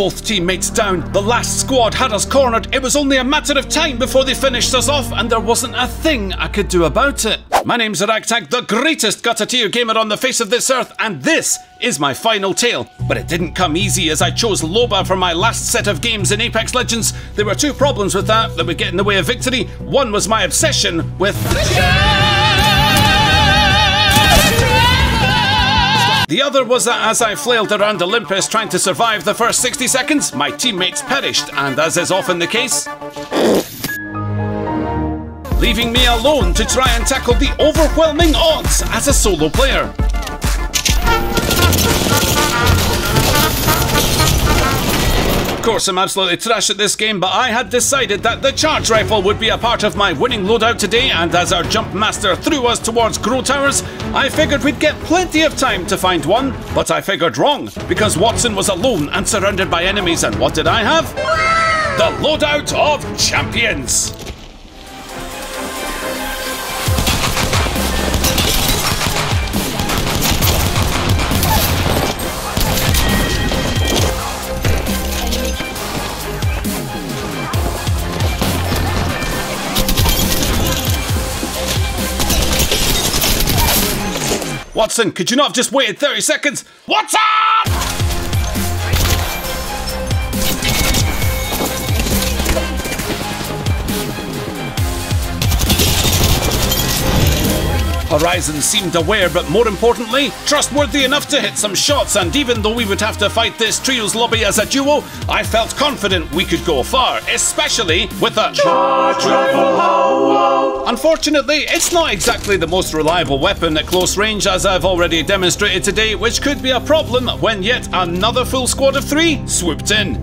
both teammates down. The last squad had us cornered. It was only a matter of time before they finished us off, and there wasn't a thing I could do about it. My name's Ragtag, the greatest gutted gamer on the face of this earth, and this is my final tale. But it didn't come easy, as I chose Loba for my last set of games in Apex Legends. There were two problems with that would get in the way of victory. One was my obsession with... The other was that as I flailed around Olympus trying to survive the first 60 seconds, my teammates perished, and as is often the case, leaving me alone to try and tackle the overwhelming odds as a solo player. Of course, I'm absolutely trash at this game, but I had decided that the charge rifle would be a part of my winning loadout today, and as our jump master threw us towards Grow Towers, I figured we'd get plenty of time to find one, but I figured wrong, because Wattson was alone and surrounded by enemies, and what did I have? The loadout of champions! Wattson, could you not have just waited 30 seconds? What's up? Horizon seemed aware, but more importantly, trustworthy enough to hit some shots, and even though we would have to fight this trio's lobby as a duo, I felt confident we could go far, especially with a charge rifle. Unfortunately, it's not exactly the most reliable weapon at close range, as I've already demonstrated today, which could be a problem when yet another full squad of 3 swooped in.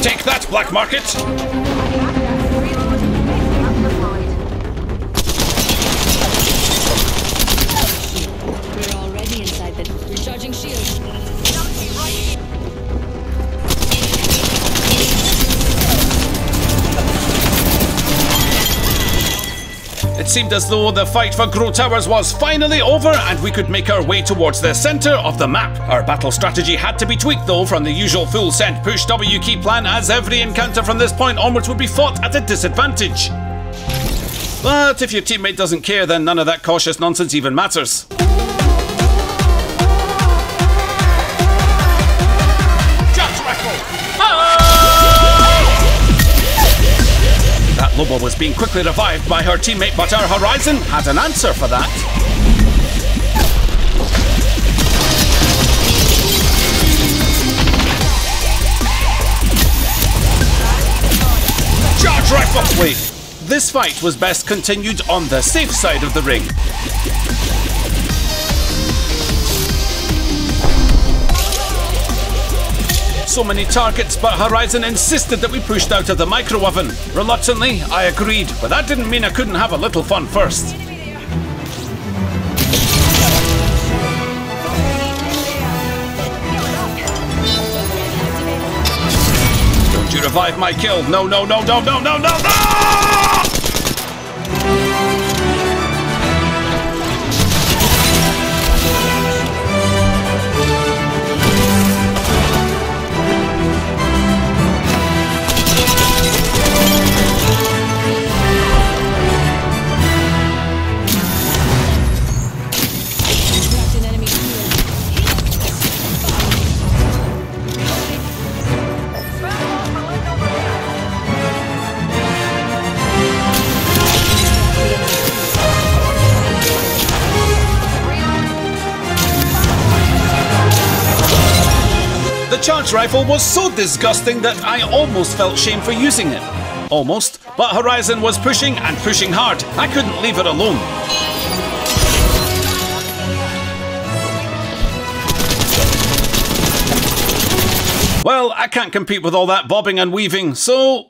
Take that, Black Market! We're already inside the recharging shield. It seemed as though the fight for Grow Towers was finally over and we could make our way towards the centre of the map. Our battle strategy had to be tweaked though from the usual full send push W key plan, as every encounter from this point onwards would be fought at a disadvantage. But if your teammate doesn't care, then none of that cautious nonsense even matters. That Loba was being quickly revived by her teammate, but our Horizon had an answer for that. Charge rifle! Wait, this fight was best continued on the safe side of the ring. So many targets, but Horizon insisted that we pushed out of the micro oven. Reluctantly, I agreed, but that didn't mean I couldn't have a little fun first. Don't you revive my kill. No, no, no, no, no, no, no, no! The charge rifle was so disgusting that I almost felt shame for using it. Almost. But Horizon was pushing and pushing hard. I couldn't leave it alone. Well, I can't compete with all that bobbing and weaving, so...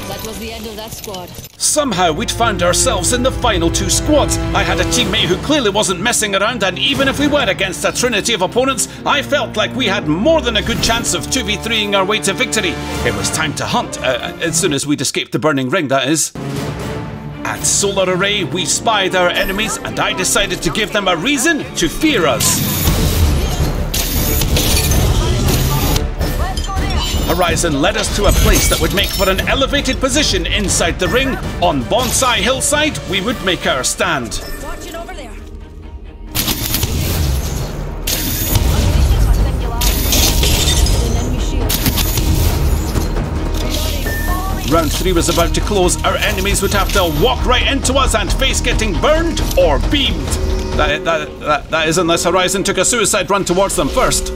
That was the end of that that squad. Somehow we'd found ourselves in the final two squads. I had a teammate who clearly wasn't messing around, and even if we were against a trinity of opponents, I felt like we had more than a good chance of 2v3ing our way to victory. It was time to hunt, as soon as we'd escaped the burning ring, that is. At Solar Array, we spied our enemies, and I decided to give them a reason to fear us. Horizon led us to a place that would make for an elevated position inside the ring. On Bonsai Hillside, we would make our stand. Watch it over there. Round 3 was about to close. Our enemies would have to walk right into us and face getting burned or beamed. That is unless Horizon took a suicide run towards them first.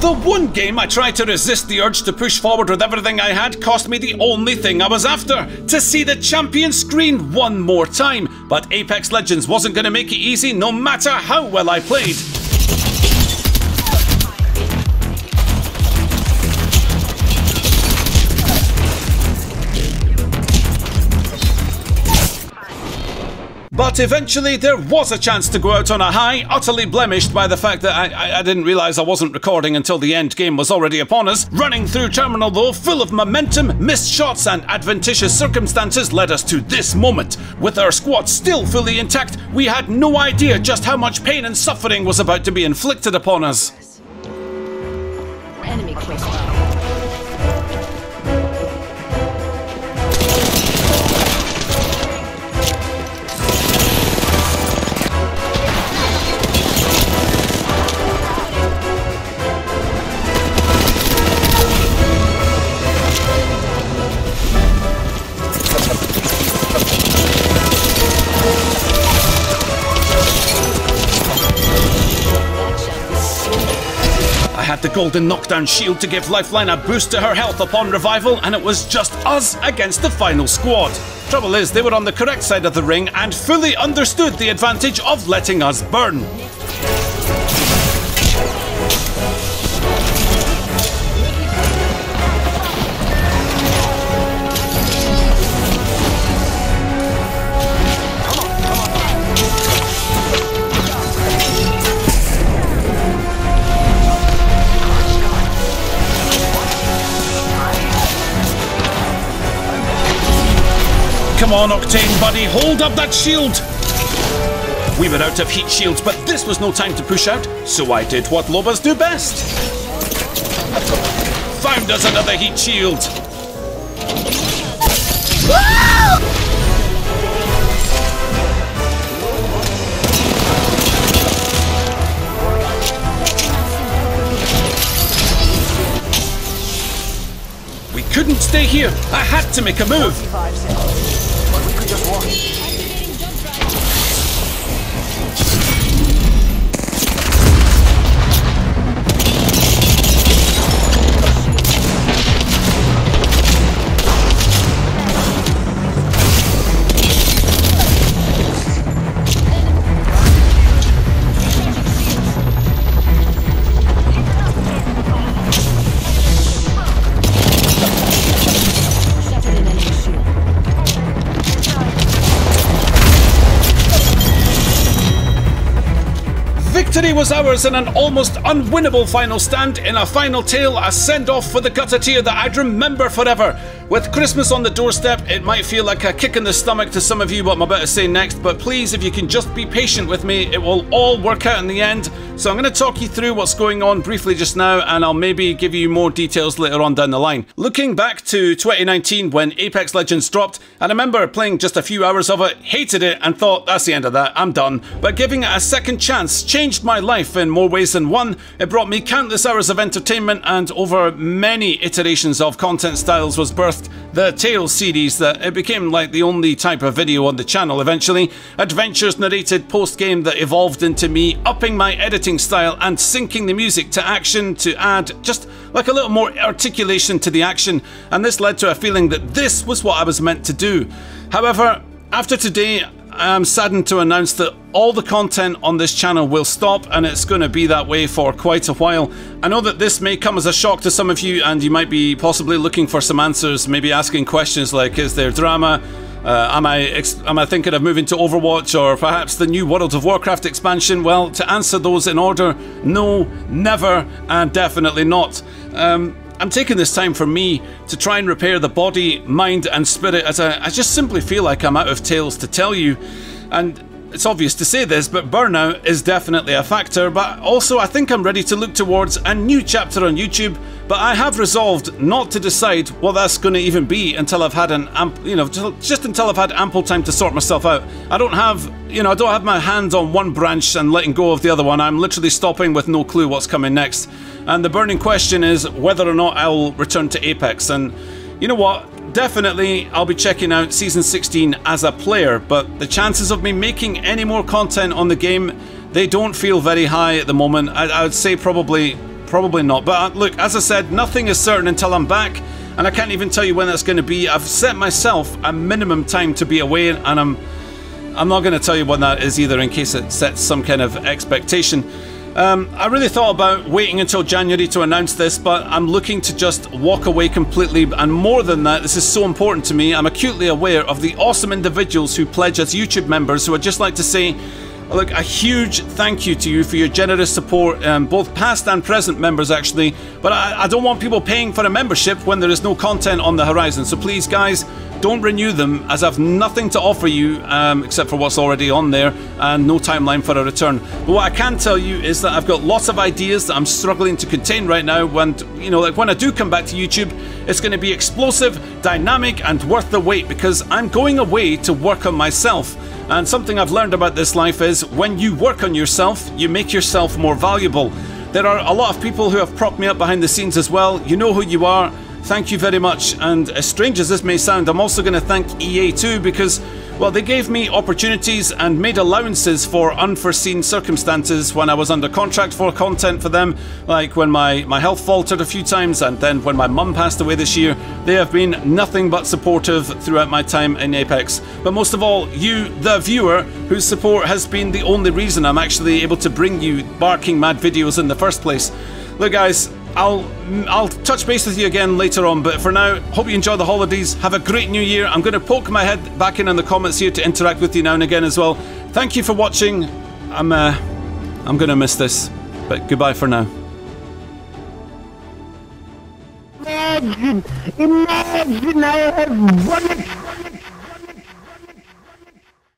The one game I tried to resist the urge to push forward with everything I had cost me the only thing I was after: to see the champion screen one more time. But Apex Legends wasn't going to make it easy no matter how well I played. But eventually there was a chance to go out on a high, utterly blemished by the fact that I didn't realise I wasn't recording until the end game was already upon us. Running through Terminal though, full of momentum, missed shots and adventitious circumstances led us to this moment. With our squad still fully intact, we had no idea just how much pain and suffering was about to be inflicted upon us. Enemy quick. The golden knockdown shield to give Lifeline a boost to her health upon revival, and it was just us against the final squad. Trouble is, they were on the correct side of the ring and fully understood the advantage of letting us burn. Come on, Octane buddy, hold up that shield! We were out of heat shields, but this was no time to push out, so I did what Lobas do best. Found us another heat shield! We couldn't stay here, I had to make a move. Just walk. Victory was ours in an almost unwinnable final stand, in a final tale, a send-off for the Gutatier that I'd remember forever. With Christmas on the doorstep, it might feel like a kick in the stomach to some of you what I'm about to say next, but please, if you can just be patient with me, it will all work out in the end. So I'm going to talk you through what's going on briefly just now, and I'll maybe give you more details later on down the line. Looking back to 2019 when Apex Legends dropped, I remember playing just a few hours of it, hated it, and thought, that's the end of that, I'm done. But giving it a second chance changed my life in more ways than one. It brought me countless hours of entertainment, and over many iterations of content styles was birthed the Tales series that it became like the only type of video on the channel eventually. Adventures narrated post-game that evolved into me upping my editing style and syncing the music to action to add just like a little more articulation to the action, and this led to a feeling that this was what I was meant to do. However, after today, I'm saddened to announce that all the content on this channel will stop, and it's going to be that way for quite a while. I know that this may come as a shock to some of you, and you might be possibly looking for some answers, maybe asking questions like, is there drama? Am I thinking of moving to Overwatch, or perhaps the new World of Warcraft expansion? Well, to answer those in order, no, never, and definitely not. I'm taking this time for me to try and repair the body, mind and spirit, as I just simply feel like I'm out of tales to tell you. And it's obvious to say this, but burnout is definitely a factor, but also I think I'm ready to look towards a new chapter on YouTube, but I have resolved not to decide what that's going to even be until I've had just until I've had ample time to sort myself out. I don't have my hands on one branch and letting go of the other one. I'm literally stopping with no clue what's coming next. And the burning question is whether or not I'll return to Apex. And you know what? Definitely I'll be checking out Season 16 as a player, but the chances of me making any more content on the game, they don't feel very high at the moment. I would say probably not. But look, as I said, nothing is certain until I'm back, and I can't even tell you when that's going to be. I've set myself a minimum time to be away, and I'm not going to tell you when that is either, in case it sets some kind of expectation. I really thought about waiting until January to announce this, but I'm looking to just walk away completely, and more than that, this is so important to me. I'm acutely aware of the awesome individuals who pledge as YouTube members, who I'd just like to say, look, a huge thank you to you for your generous support, both past and present members actually, but I don't want people paying for a membership when there is no content on the horizon, so please guys, don't renew them, as I've nothing to offer you except for what's already on there, and no timeline for a return. But what I can tell you is that I've got lots of ideas that I'm struggling to contain right now, when, you know, like when I do come back to YouTube, it's going to be explosive, dynamic, and worth the wait, because I'm going away to work on myself. And something I've learned about this life is when you work on yourself, you make yourself more valuable. There are a lot of people who have propped me up behind the scenes as well. You know who you are. Thank you very much. And as strange as this may sound, I'm also going to thank EA too, because, well, they gave me opportunities and made allowances for unforeseen circumstances when I was under contract for content for them, like when my health faltered a few times, and then when my mum passed away this year. They have been nothing but supportive throughout my time in Apex. But most of all, you, the viewer, whose support has been the only reason I'm actually able to bring you barking mad videos in the first place. Look guys, I'll touch base with you again later on, but for now, hope you enjoy the holidays. Have a great new year. I'm going to poke my head back in the comments here to interact with you now and again as well. Thank you for watching. I'm going to miss this, but goodbye for now. Imagine I have won it.